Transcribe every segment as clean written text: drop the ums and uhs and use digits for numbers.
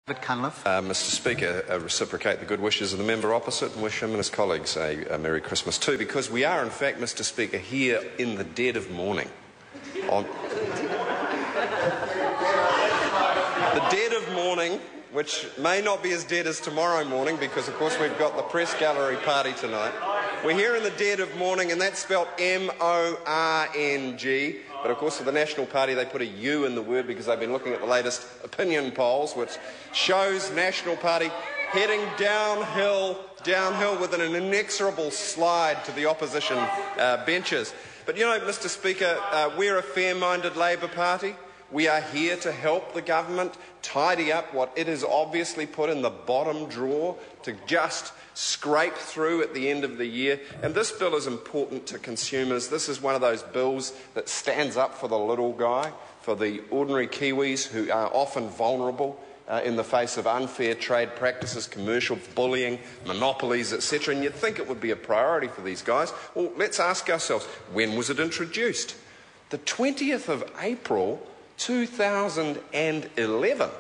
Mr. Speaker, reciprocate the good wishes of the member opposite and wish him and his colleagues a Merry Christmas too, because we are, in fact, Mr. Speaker, here in the dead of morning. The dead of morning, which may not be as dead as tomorrow morning, because, of course, we've got the press gallery party tonight. We're here in the dead of morning, and that's spelt M-O-R-N-G. But, of course, for the National Party, they put a U in the word because they've been looking at the latest opinion polls, which shows National Party heading downhill with an inexorable slide to the opposition benches. But, you know, Mr. Speaker, we're a fair-minded Labour Party. We are here to help the government tidy up what it has obviously put in the bottom drawer to just scrape through at the end of the year. And this bill is important to consumers. This is one of those bills that stands up for the little guy, for the ordinary Kiwis who are often vulnerable in the face of unfair trade practices, commercial bullying, monopolies, etc. And you'd think it would be a priority for these guys. Well, let's ask ourselves, when was it introduced? The 20th of April 2011.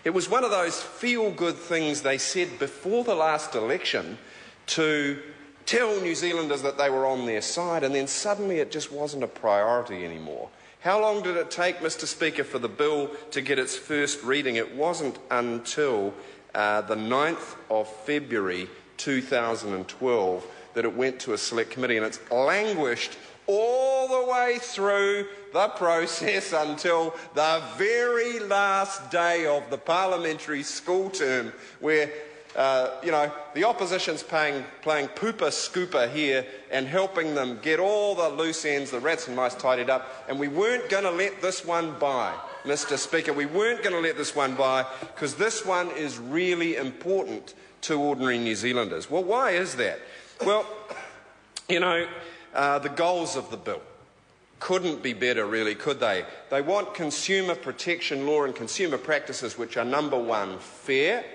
It was one of those feel-good things they said before the last election to tell New Zealanders that they were on their side, and then suddenly it just wasn't a priority anymore. How long did it take, Mr. Speaker, for the bill to get its first reading? It wasn't until the 9th of February 2012 that it went to a select committee, and it's languished all the way through the process until the very last day of the parliamentary school term, where the opposition's playing pooper scooper here and helping them get all the loose ends, the rats and mice, tidied up. And we weren't going to let this one by, Mr. Speaker. We weren't going to let this one by because this one is really important to ordinary New Zealanders. Well, why is that? Well, the goals of the bill couldn't be better, really, could they? They want consumer protection law and consumer practices which are, number one, fair.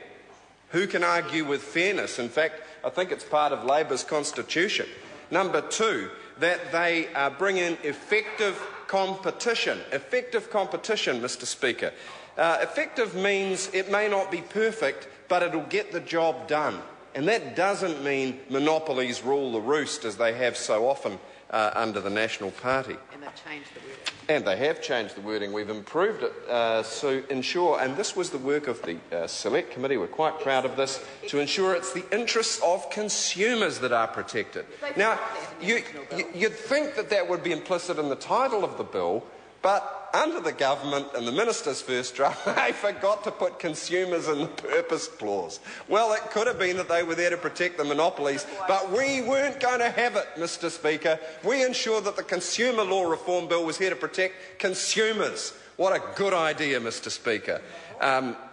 Who can argue with fairness? In fact, I think it's part of Labour's constitution. Number two, that they bring in effective competition. Effective competition, Mr. Speaker. Effective means it may not be perfect, but it'll get the job done. And that doesn't mean monopolies rule the roost, as they have so often under the National Party. And they've changed the wording. And they have changed the wording. We've improved it to ensure, and this was the work of the Select Committee, we're quite proud of this, to ensure it's the interests of consumers that are protected. Now, you'd think that that would be implicit in the title of the bill, but under the government and the minister's first draft, they forgot to put consumers in the purpose clause. Well, it could have been that they were there to protect the monopolies, but we weren't going to have it, Mr. Speaker. We ensured that the Consumer Law Reform Bill was here to protect consumers. What a good idea, Mr. Speaker.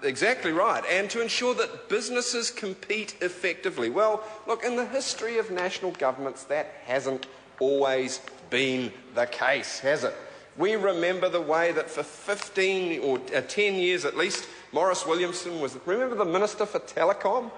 Exactly right. And to ensure that businesses compete effectively. Well, look, in the history of national governments, that hasn't always been the case, has it? We remember the way that for 15 or 10 years at least, Maurice Williamson was... Remember the Minister for Telecom?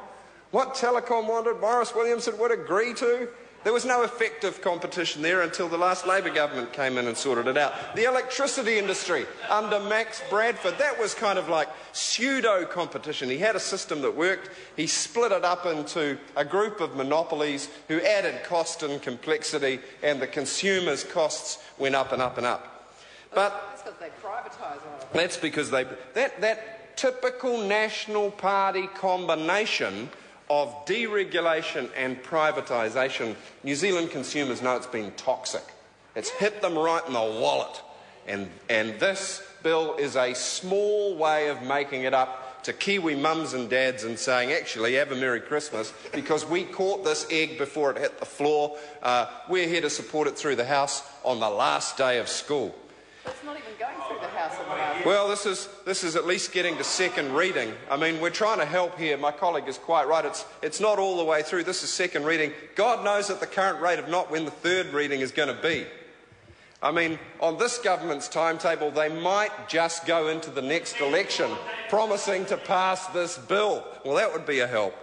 What Telecom wanted, Maurice Williamson would agree to. There was no effective competition there until the last Labour government came in and sorted it out. The electricity industry under Max Bradford, that was kind of like pseudo-competition. He had a system that worked. He split it up into a group of monopolies who added cost and complexity, and the consumers' costs went up and up and up. But that's because they privatised all of it. That's because that typical National Party combination of deregulation and privatisation, New Zealand consumers know it's been toxic. It's hit them right in the wallet. And this bill is a small way of making it up to Kiwi mums and dads and saying, actually, have a Merry Christmas, because we caught this egg before it hit the floor. We're here to support it through the House on the last day of school. It's not even going through the House on the last. Well, this is at least getting to second reading. I mean, we're trying to help here. My colleague is quite right. It's not all the way through. This is second reading. God knows at the current rate of not when the third reading is going to be. I mean, on this government's timetable, they might just go into the next election promising to pass this bill. Well, that would be a help.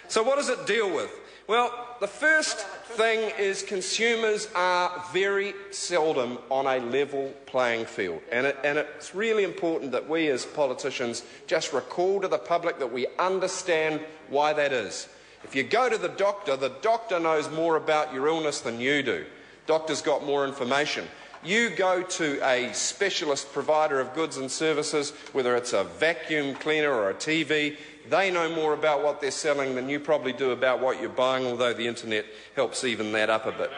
So what does it deal with? Well, the first thing is consumers are very seldom on a level playing field, and it's really important that we as politicians just recall to the public that we understand why that is. If you go to the doctor knows more about your illness than you do. Doctor's got more information. You go to a specialist provider of goods and services, whether it's a vacuum cleaner or a TV, they know more about what they're selling than you probably do about what you're buying, although the internet helps even that up a bit.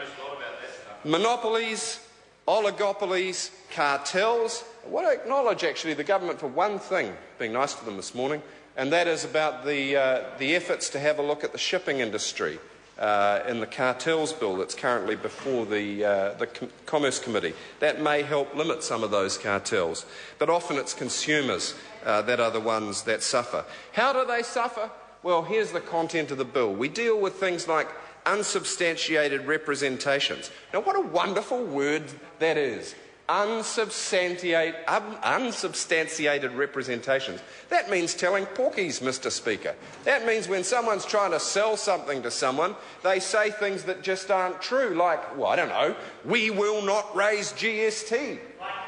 Monopolies, oligopolies, cartels. I want to acknowledge actually the government for one thing, being nice to them this morning, and that is about the efforts to have a look at the shipping industry in the cartels bill that's currently before the Commerce Committee. That may help limit some of those cartels, but often it's consumers that are the ones that suffer. How do they suffer? Well, here's the content of the bill. We deal with things like unsubstantiated representations. Now, what a wonderful word that is. Unsubstantiated representations. That means telling porkies, Mr. Speaker. That means when someone's trying to sell something to someone, they say things that just aren't true, like, well, I don't know, we will not raise GST.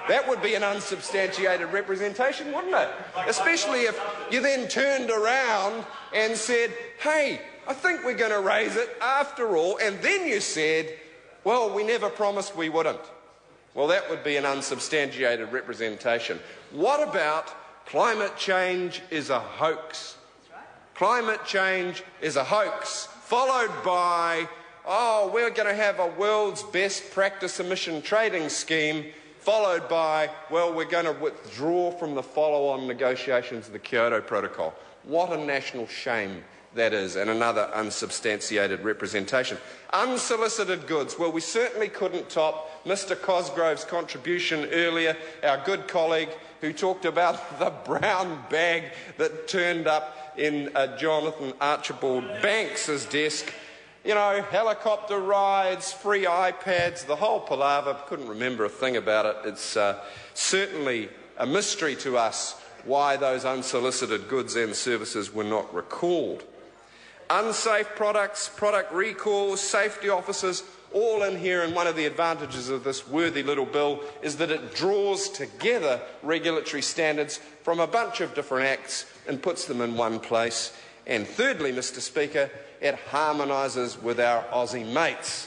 That would be an unsubstantiated representation, wouldn't it? Especially if you then turned around and said, hey, I think we're going to raise it after all, and then you said, well, we never promised we wouldn't. Well, that would be an unsubstantiated representation. What about climate change is a hoax? Climate change is a hoax, followed by, oh, we're going to have a world's best practice emission trading scheme, followed by, well, we're going to withdraw from the follow-on negotiations of the Kyoto Protocol. What a national shame that is, and another unsubstantiated representation. Unsolicited goods. Well, we certainly couldn't top Mr. Cosgrove's contribution earlier, our good colleague who talked about the brown bag that turned up in Jonathan Archibald Banks's desk. You know, helicopter rides, free iPads, the whole palaver. Couldn't remember a thing about it. It's certainly a mystery to us why those unsolicited goods and services were not recalled. Unsafe products, product recalls, safety officers, all in here, and one of the advantages of this worthy little bill is that it draws together regulatory standards from a bunch of different acts and puts them in one place. And thirdly, Mr. Speaker, it harmonises with our Aussie mates.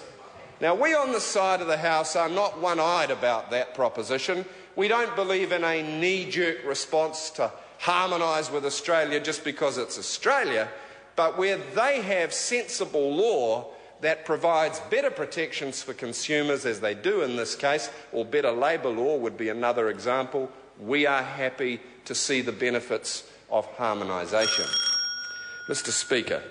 Now, we on this side of the House are not one-eyed about that proposition. We don't believe in a knee-jerk response to harmonise with Australia just because it's Australia, but where they have sensible law that provides better protections for consumers, as they do in this case, or better labour law would be another example, we are happy to see the benefits of harmonisation. Mr. Speaker,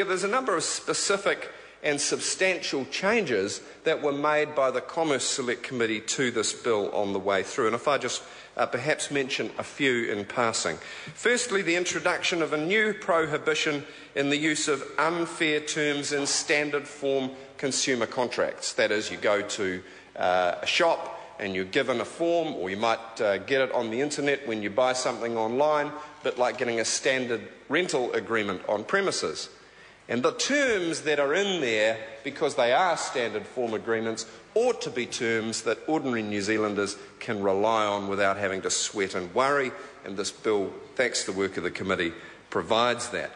there's a number of specific and substantial changes that were made by the Commerce Select Committee to this bill on the way through. And if I just perhaps mention a few in passing. Firstly, the introduction of a new prohibition in the use of unfair terms in standard form consumer contracts. That is, you go to a shop and you're given a form, or you might get it on the internet when you buy something online, a bit like getting a standard rental agreement on premises. And the terms that are in there, because they are standard form agreements, ought to be terms that ordinary New Zealanders can rely on without having to sweat and worry, and this bill, thanks to the work of the committee, provides that.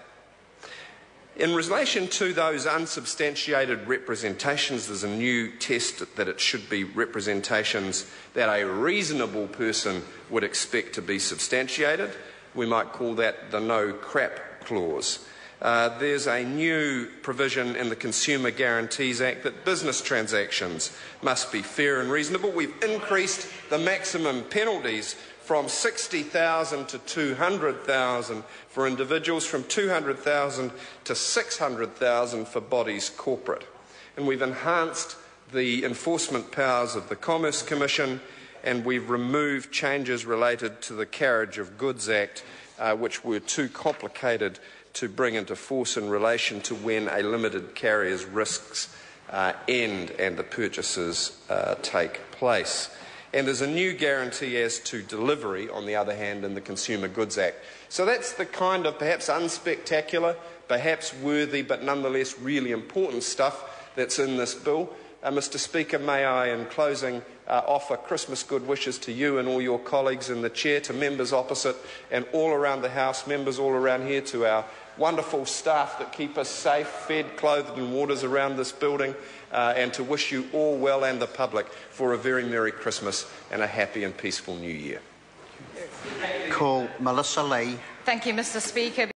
In relation to those unsubstantiated representations, there's a new test that it should be representations that a reasonable person would expect to be substantiated. We might call that the no crap clause. There's a new provision in the Consumer Guarantees Act that business transactions must be fair and reasonable. We've increased the maximum penalties from $60,000 to $200,000 for individuals, from $200,000 to $600,000 for bodies corporate. And we've enhanced the enforcement powers of the Commerce Commission, and we've removed changes related to the Carriage of Goods Act, which were too complicated to bring into force in relation to when a limited carrier's risks end and the purchases take place. And there's a new guarantee as to delivery, on the other hand, in the Consumer Goods Act. So that's the kind of perhaps unspectacular perhaps worthy but nonetheless really important stuff that's in this bill. Mr Speaker, may I, in closing, offer Christmas good wishes to you and all your colleagues in the chair, to members opposite and all around the House, members all around here, to our wonderful staff that keep us safe, fed, clothed and waters around this building, and to wish you all well and the public for a very Merry Christmas and a happy and peaceful New Year. Call Melissa Lee. Thank you, Mr Speaker.